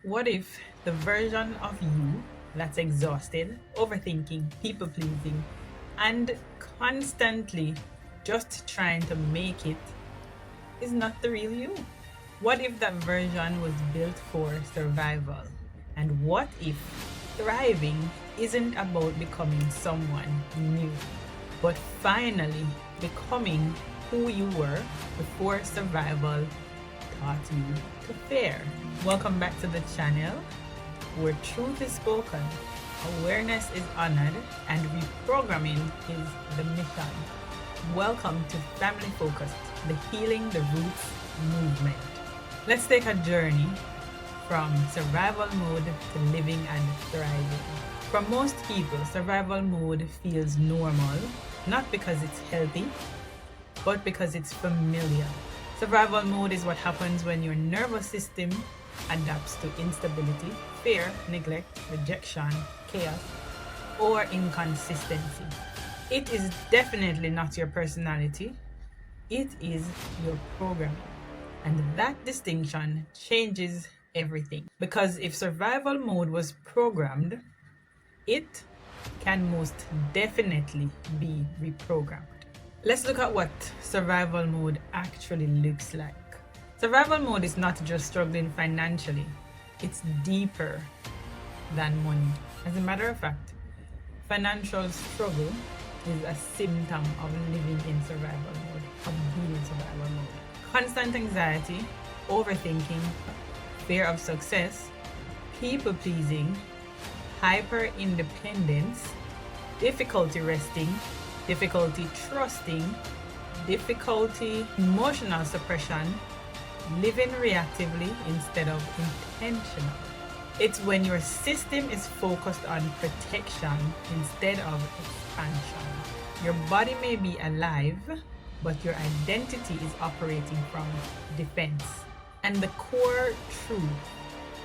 What if the version of you that's exhausted, overthinking, people pleasing, and constantly just trying to make it is not the real you? What if that version was built for survival? And what if thriving isn't about becoming someone new, but finally becoming who you were before survival taught you to fear? Welcome back to the channel where truth is spoken, awareness is honored, and reprogramming is the mission. Welcome to Family Focused, the Healing the Roots movement. Let's take a journey from survival mode to living and thriving. For most people, survival mode feels normal, not because it's healthy, but because it's familiar. Survival mode is what happens when your nervous system adapts to instability, fear, neglect, rejection, chaos, or inconsistency. It is definitely not your personality, it is your programming. And that distinction changes everything. Because if survival mode was programmed, it can most definitely be reprogrammed. Let's look at what survival mode actually looks like. Survival mode is not just struggling financially, it's deeper than money. As a matter of fact, financial struggle is a symptom of living in survival mode, of being in survival mode. Constant anxiety, overthinking, fear of success, people pleasing, hyper independence, difficulty resting, difficulty trusting, difficulty emotional suppression, living reactively instead of intentional. It's when your system is focused on protection instead of expansion. Your body may be alive, but your identity is operating from defense. And the core truth,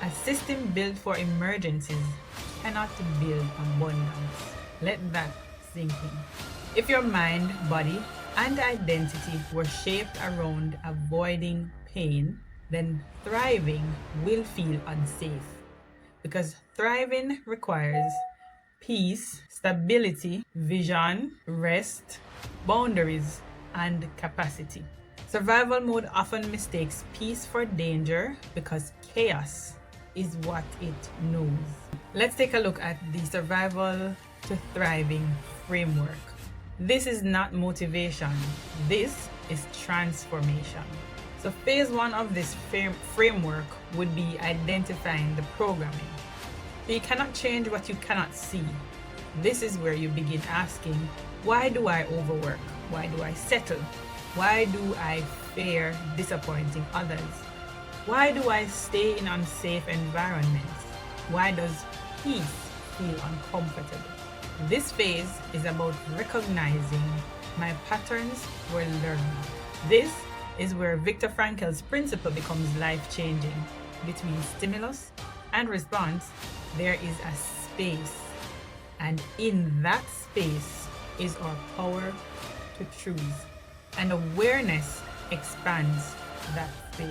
a system built for emergencies cannot build abundance. Let that sink in. If your mind, body, and identity were shaped around avoiding pain, then thriving will feel unsafe. Because thriving requires peace, stability, vision, rest, boundaries, and capacity. Survival mode often mistakes peace for danger because chaos is what it knows. Let's take a look at the survival to thriving framework. This is not motivation, this is transformation. So phase one of this framework would be identifying the programming. You cannot change what you cannot see. This is where you begin asking, why do I overwork? Why do I settle? Why do I fear disappointing others? Why do I stay in unsafe environments? Why does peace feel uncomfortable? This phase is about recognizing my patterns were learned. This is where Viktor Frankl's principle becomes life-changing. Between stimulus and response, there is a space. And in that space is our power to choose. And awareness expands that space.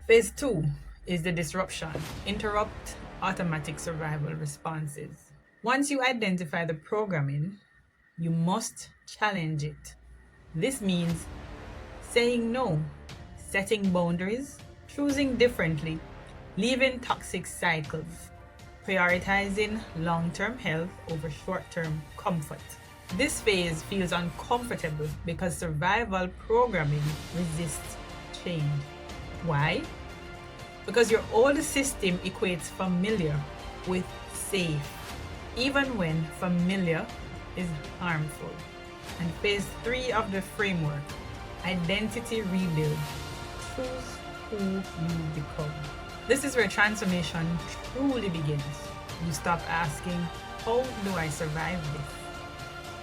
Phase two is the disruption. Interrupt automatic survival responses. Once you identify the programming, you must challenge it. This means saying no, setting boundaries, choosing differently, leaving toxic cycles, prioritizing long-term health over short-term comfort. This phase feels uncomfortable because survival programming resists change. Why? Because your old system equates familiar with safe, even when familiar is harmful. And phase three of the framework, identity rebuild, choose who you become. This is where transformation truly begins. You stop asking, how do I survive this?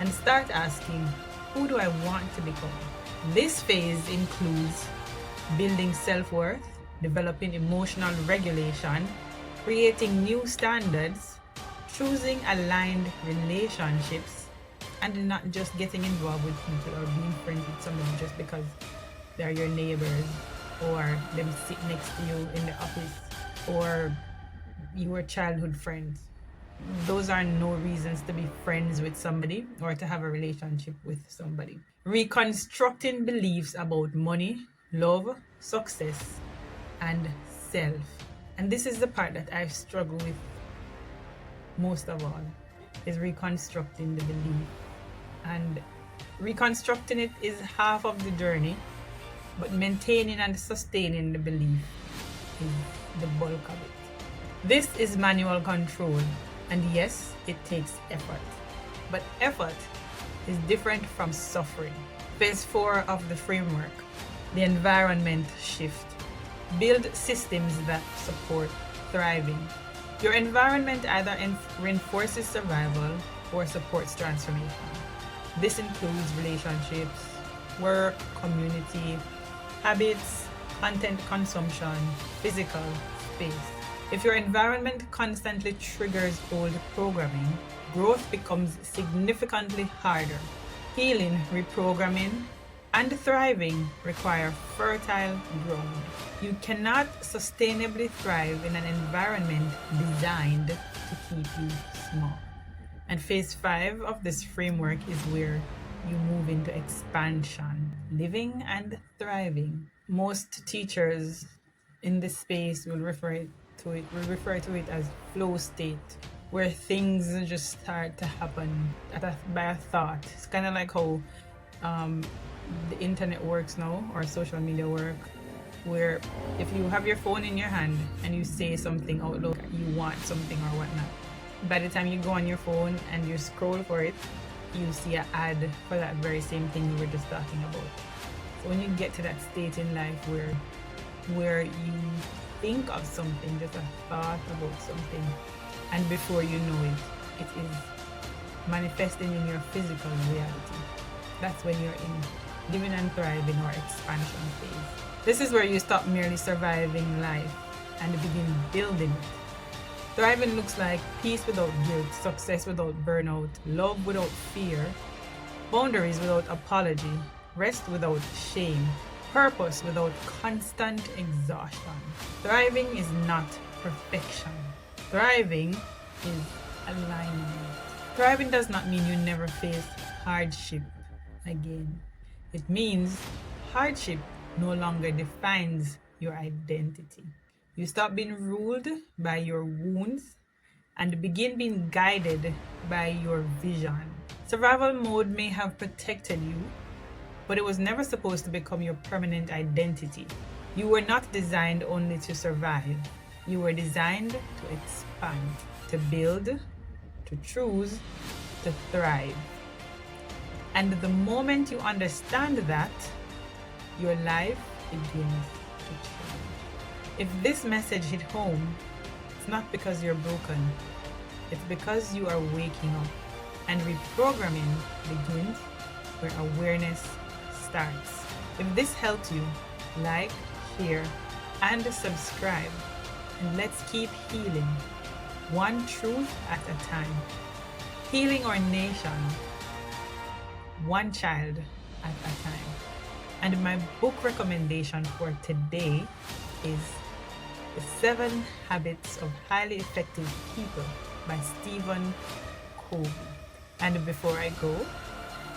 And start asking, who do I want to become? This phase includes building self-worth, developing emotional regulation, creating new standards, choosing aligned relationships, and not just getting involved with people or being friends with somebody just because they're your neighbors or them sit next to you in the office, or your childhood friends. Those are no reasons to be friends with somebody or to have a relationship with somebody. Reconstructing beliefs about money, love, success, and self. And this is the part that I struggle with most of all, is reconstructing the belief. And reconstructing it is half of the journey, but maintaining and sustaining the belief is the bulk of it. This is manual control, and yes, it takes effort. But effort is different from suffering. Phase 4 of the framework, the environment shift. Build systems that support thriving. Your environment either reinforces survival or supports transformation. This includes relationships, work, community, habits, content consumption, physical space. If your environment constantly triggers old programming, growth becomes significantly harder. Healing, reprogramming, and thriving require fertile ground. You cannot sustainably thrive in an environment designed to keep you small. And phase 5 of this framework is where you move into expansion, living and thriving. Most teachers in this space will refer to it as flow state, where things just start to happen by a thought. It's kind of like how the internet works now, or social media work, where if you have your phone in your hand and you say something out loud, you want something or whatnot, by the time you go on your phone and you scroll for it, you see an ad for that very same thing you were just talking about. So when you get to that state in life where you think of something, just a thought about something, and before you know it, it is manifesting in your physical reality. That's when you're in living and thriving or expansion phase. This is where you stop merely surviving life and begin building it. Thriving looks like peace without guilt, success without burnout, love without fear, boundaries without apology, rest without shame, purpose without constant exhaustion. Thriving is not perfection. Thriving is alignment. Thriving does not mean you never face hardship again. It means hardship no longer defines your identity. You stop being ruled by your wounds and begin being guided by your vision. Survival mode may have protected you, but it was never supposed to become your permanent identity. You were not designed only to survive. You were designed to expand, to build, to choose, to thrive. And the moment you understand that, your life begins to change. If this message hit home, it's not because you're broken. It's because you are waking up. And reprogramming begins where awareness starts. If this helped you, like, share, and subscribe. And let's keep healing, one truth at a time. Healing our nation, one child at a time. And my book recommendation for today is The 7 Habits of Highly Effective People by Stephen Covey. And before I go,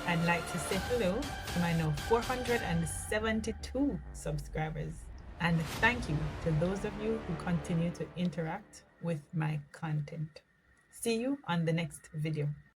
I'd like to say hello to my now 472 subscribers. And thank you to those of you who continue to interact with my content. See you on the next video.